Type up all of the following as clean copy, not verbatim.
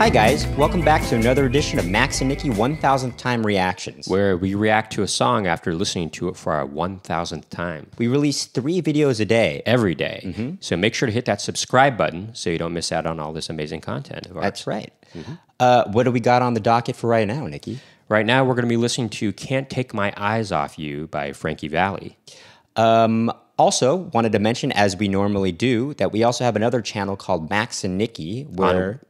Hi guys, welcome back to another edition of Max and Nicky 1000th Time Reactions, where we react to a song after listening to it for our 1000th time. We release 3 videos a day. Every day. So make sure to hit that subscribe button so you don't miss out on all this amazing content of ours. That's right. What do we got on the docket for right now, Nicky? Right now we're going to be listening to Can't Take My Eyes Off You by Frankie Valli. Also, wanted to mention, as we normally do, that we also have another channel called Max and Nicky, where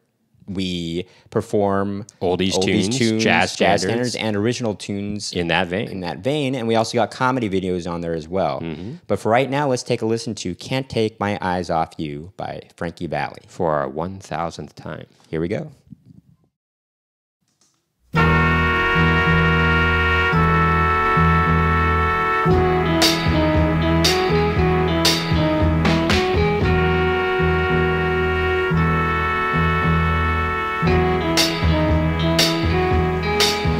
we perform oldies tunes, jazz standards, and original tunes in that vein. And we also got comedy videos on there as well. But for right now, let's take a listen to Can't Take My Eyes Off You by Frankie Valli. For our 1000th time. Here we go.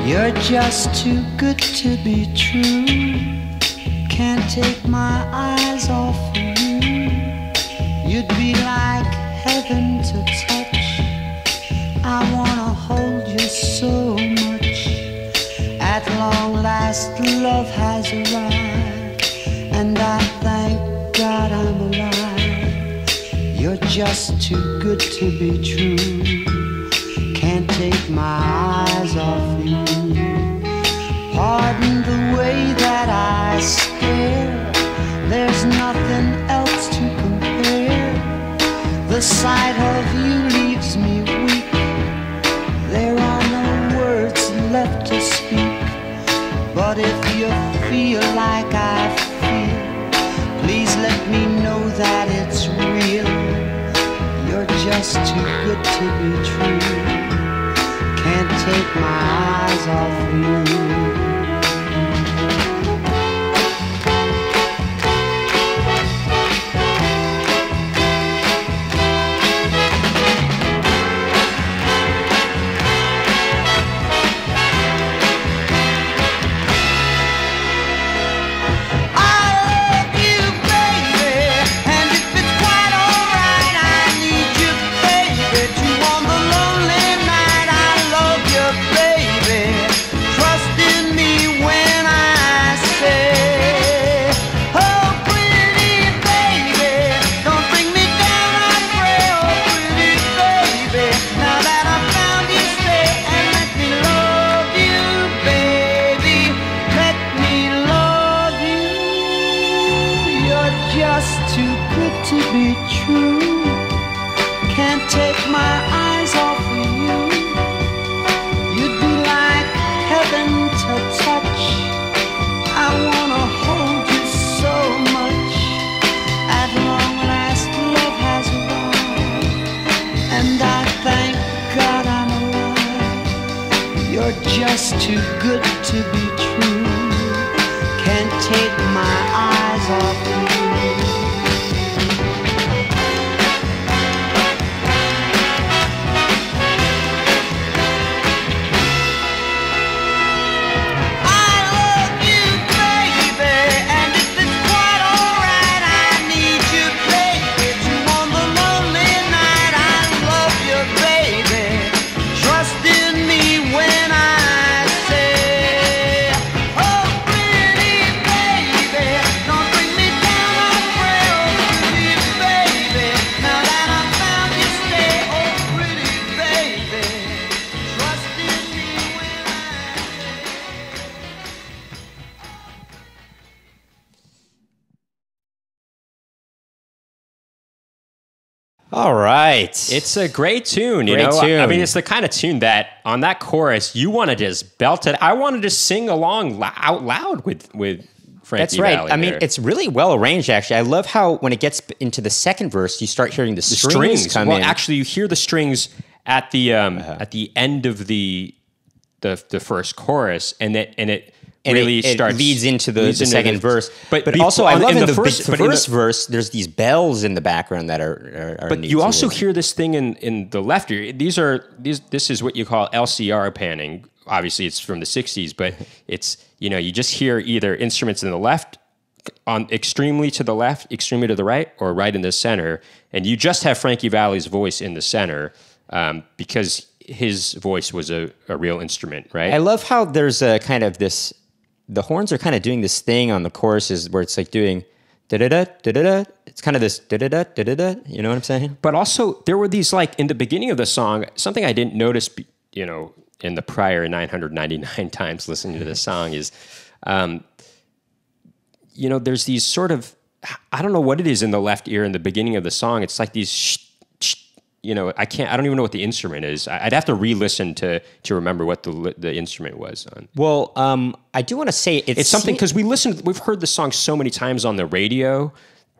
You're just too good to be true. Can't take my eyes off of you. You'd be like heaven to touch. I wanna hold you so much. At long last, love has arrived, and I thank God I'm alive. You're just too good to be true. Can't take my eyes off you. Pardon the way that I stare. There's nothing else to compare. The sight of you leaves me weak. There are no words left to speak. But if you feel like I feel, please let me know that it's real. You're just too good to be true. Can't take my eyes off you. Just too good to be true. Can't take my eyes off of you. You'd be like heaven to touch. I wanna hold you so much. At long last, love has arrived, and I thank God I'm alive. You're just too good to be true. Can't take my eyes off you. All right. It's a great tune, you Great know? tune. I mean, it's the kind of tune that on that chorus, you want to just belt it. I wanted to sing along out loud with Frankie That's right. Valli I mean, there. it's really well arranged, actually. I love how when it gets into the second verse, you start hearing the strings come in. Actually, you hear the strings at the end of the first chorus, and it really starts leads into the second verse. But also, I love in the first verse, there's these bells in the background that are But neat you to also hear. hear this thing in the left ear. This is what you call LCR panning. Obviously, it's from the 60s, but it's, you just hear either instruments in the left, on extremely to the left, extremely to the right, or right in the center. And you just have Frankie Valli's voice in the center because his voice was a real instrument, right? I love how there's a kind of this, the horns are kind of doing this thing on the choruses where it's like doing da-da-da, da-da-da. It's kind of this da-da-da, da-da-da. You know what I'm saying? But also, there were these, like, in the beginning of the song, something I didn't notice, you know, in the prior 999 times listening to this song is, you know, there's these sort of, I don't know what it is in the left ear in the beginning of the song. It's like these, you know, I don't even know what the instrument is. I'd have to re-listen to remember what the instrument was on. Well, I do want to say it's something, because we've heard the song so many times on the radio,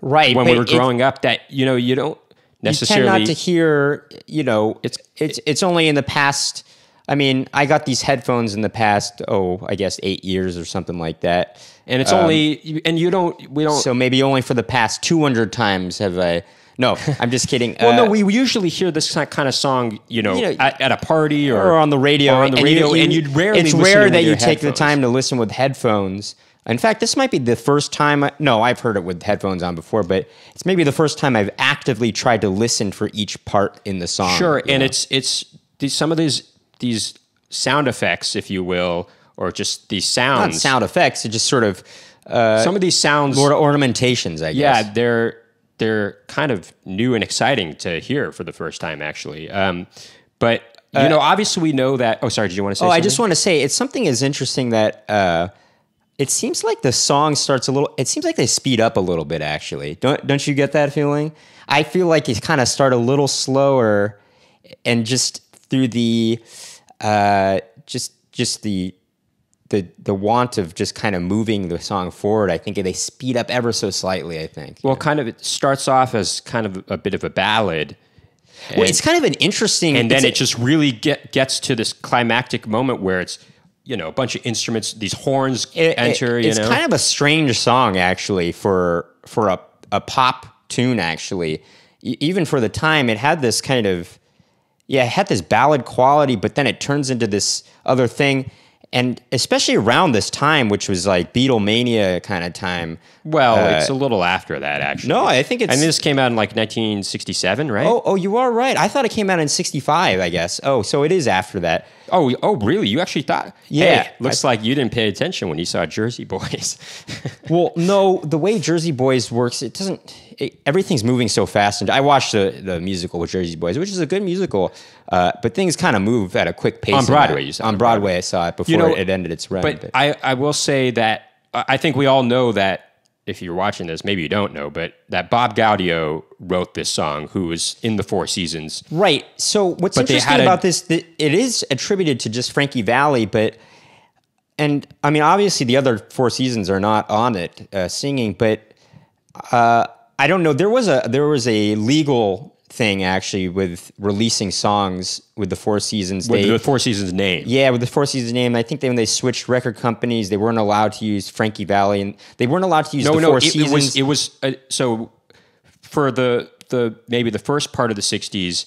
right? When we were growing up, that, you know, you don't necessarily, you tend not to hear, you know, it's only in the past. I mean, I got these headphones in the past, I guess 8 years or something like that. And it's only, and we don't. So maybe only for the past 200 times have I. No, I'm just kidding. Well, no, we usually hear this kind of song, you know at a party or on the radio. and you'd rarely. It's listen rare with that you your take the headphones. time to listen with headphones. In fact, this might be the first time. I've heard it with headphones on before, but it's maybe the first time I've actively tried to listen for each part in the song. Sure, and it's some of these sound effects, if you will, or just these sounds. Not sound effects. It just sort of some of these sounds, ornamentations. I guess. Yeah, they're kind of new and exciting to hear for the first time, actually. But you know, obviously, we know that. Oh, sorry. Did you want to say? Oh, something? I just want to say it's something as interesting that it seems like the song starts a little. It seems like they speed up a little bit. Actually, don't you get that feeling? I feel like it kind of start a little slower, and just through the just the want of just kind of moving the song forward, I think they speed up ever so slightly, I think. Well, kind of, it starts off as kind of a bit of a ballad. Well, it's kind of an interesting... And then it just really gets to this climactic moment where it's, you know, a bunch of instruments, these horns enter, It's kind of a strange song, actually, for a pop tune, actually. Even for the time, it had this kind of... Yeah, it had this ballad quality, but then it turns into this other thing. And especially around this time, which was like Beatlemania kind of time. Well, it's a little after that, actually. No, I think it's... I mean, this came out in like 1967, right? Oh, you are right. I thought it came out in 65, I guess. Oh, so it is after that. Oh, really? You actually thought? Yeah. Hey, looks like you didn't pay attention when you saw Jersey Boys. Well, no, the way Jersey Boys works, everything's moving so fast. And I watched the musical with Jersey Boys, which is a good musical, but things kind of move at a quick pace. On Broadway, you saw it. On Broadway, I saw it before it ended its run. But I will say that I think we all know that, if you're watching this, maybe you don't know, but that Bob Gaudio wrote this song, who was in the Four Seasons. Right. So what's interesting about this, it is attributed to just Frankie Valli, and I mean, obviously the other Four Seasons are not on it singing, but I don't know. There was a legal thing actually with releasing songs with the Four Seasons. With the Four Seasons name. Yeah, with the Four Seasons name. I think when they switched record companies, they weren't allowed to use Frankie Valli, and they weren't allowed to use the Four Seasons. It was so for the maybe the first part of the 60s,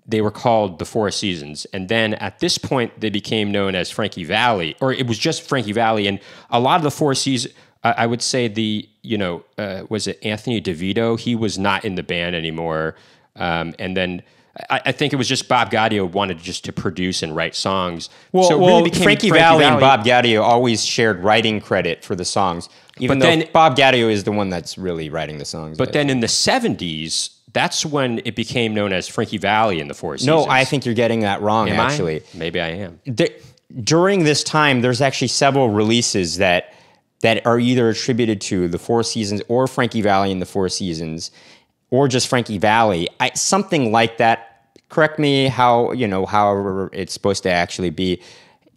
they were called the Four Seasons. And then at this point, they became known as Frankie Valli, or it was just Frankie Valli. And a lot of the Four Seasons, I would say was it Anthony DeVito? He was not in the band anymore. And then I think it was just Bob Gaudio wanted just to produce and write songs. Well, so it really became Frankie Valli and Bob Gaudio always shared writing credit for the songs, even though Bob Gaudio is the one that's really writing the songs. But then in the 70s, that's when it became known as Frankie Valli and the Four Seasons. No, I think you're getting that wrong, actually. Maybe I am. During this time, there's actually several releases that are either attributed to the Four Seasons or Frankie Valli and the Four Seasons, or just Frankie Valli. Something like that. Correct me however it's supposed to actually be.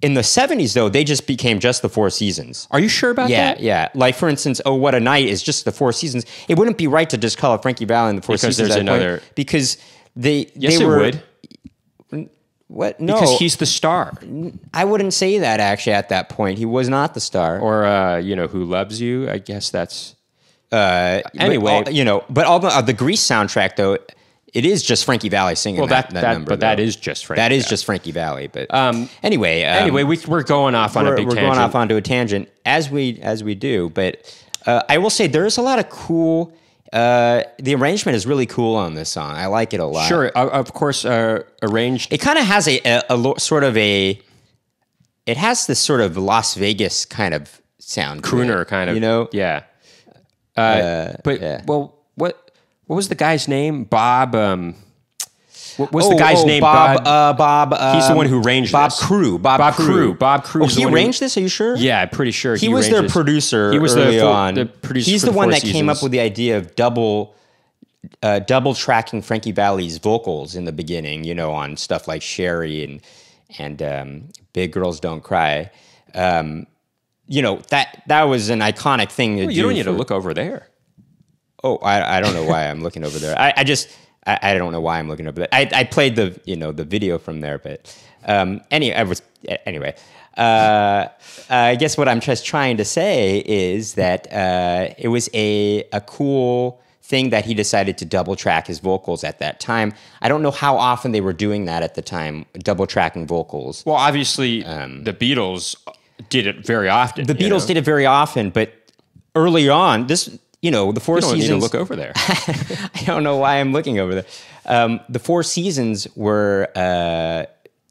In the 70s, though, they just became just the Four Seasons. Are you sure about that? Yeah. Like, for instance, Oh, What a Night is just the Four Seasons. It wouldn't be right to just call it Frankie Valli and the Four Seasons. Because there's another... Because they Yes, were... it would. What? No. Because he's the star. I wouldn't say that, actually, at that point. He was not the star. Or, Who Loves You? I guess that's... Anyway, but all the Grease soundtrack, though, it is just Frankie Valli singing that number. But that is just Frankie. That is just Frankie Valli. But anyway, we're going off on a big tangent. We're going off onto a tangent as we do. But I will say there is a lot of cool The arrangement is really cool on this song. I like it a lot. Sure, of course, arranged. It kind of has it has this sort of Las Vegas kind of sound. to Crooner it, kind of, you know? Yeah. Yeah. Well, what was the guy's name? Bob. What was the guy's name? Bob. He's the one who arranged Bob this. Crew. Bob Crew. Bob Crew. Oh, he arranged this? Are you sure? Yeah, I'm pretty sure He was their arranged this. producer. He was early the on. producer. He's for the one Four that came up Seasons. with the idea of double tracking Frankie Valli's vocals in the beginning. You know, on stuff like Sherry and Big Girls Don't Cry. You know, that was an iconic thing to do. You don't need to look over there. Oh, I don't know why I'm looking over there. I don't know why I'm looking over there. I played the video from there, but anyway. I guess what I'm just trying to say is that it was a cool thing that he decided to double track his vocals at that time. I don't know how often they were doing that at the time, double tracking vocals. Well, obviously, the Beatles did it very often. The Beatles did it very often, but early on, the Four You don't Seasons. need to look over there. I don't know why I'm looking over there. The Four Seasons were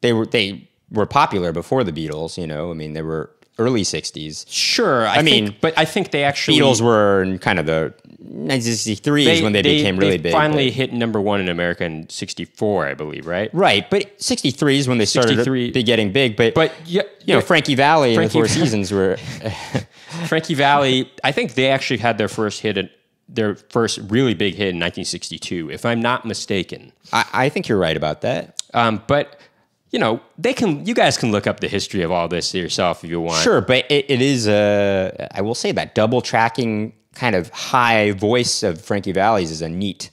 they were popular before the Beatles. You know, I mean, they were early '60s. Sure, I think they actually Beatles were in kind of the 1963 when they became really big. Finally hit number one in America in '64, I believe, right? Right, but '63 is when they started getting big. But yeah, Frankie Valli and the Four Seasons were. Frankie Valli, I think they actually had their first really big hit in 1962, if I'm not mistaken. I think you're right about that. But you guys can look up the history of all this yourself if you want. Sure, but it is I will say that double tracking kind of high voice of Frankie Valli's is a neat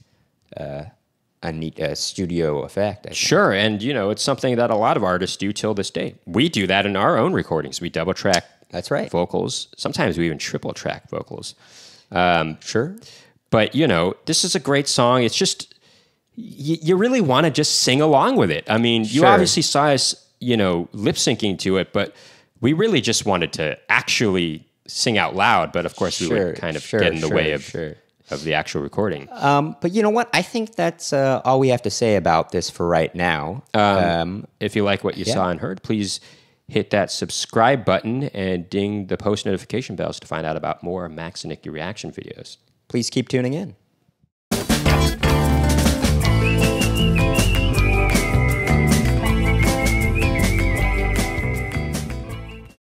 studio effect. I think. Sure, and it's something that a lot of artists do till this day. We do that in our own recordings. We double track. That's right. Vocals. Sometimes we even triple track vocals. Sure. But, this is a great song. It's just, you really want to just sing along with it. I mean, you obviously saw us, lip syncing to it, but we really just wanted to actually sing out loud. But of course, we would kind of get in the way of the actual recording. But you know what? I think that's all we have to say about this for right now. If you like what you saw and heard, please hit that subscribe button and ding the post notification bells to find out about more Max and Nicky reaction videos. Please keep tuning in.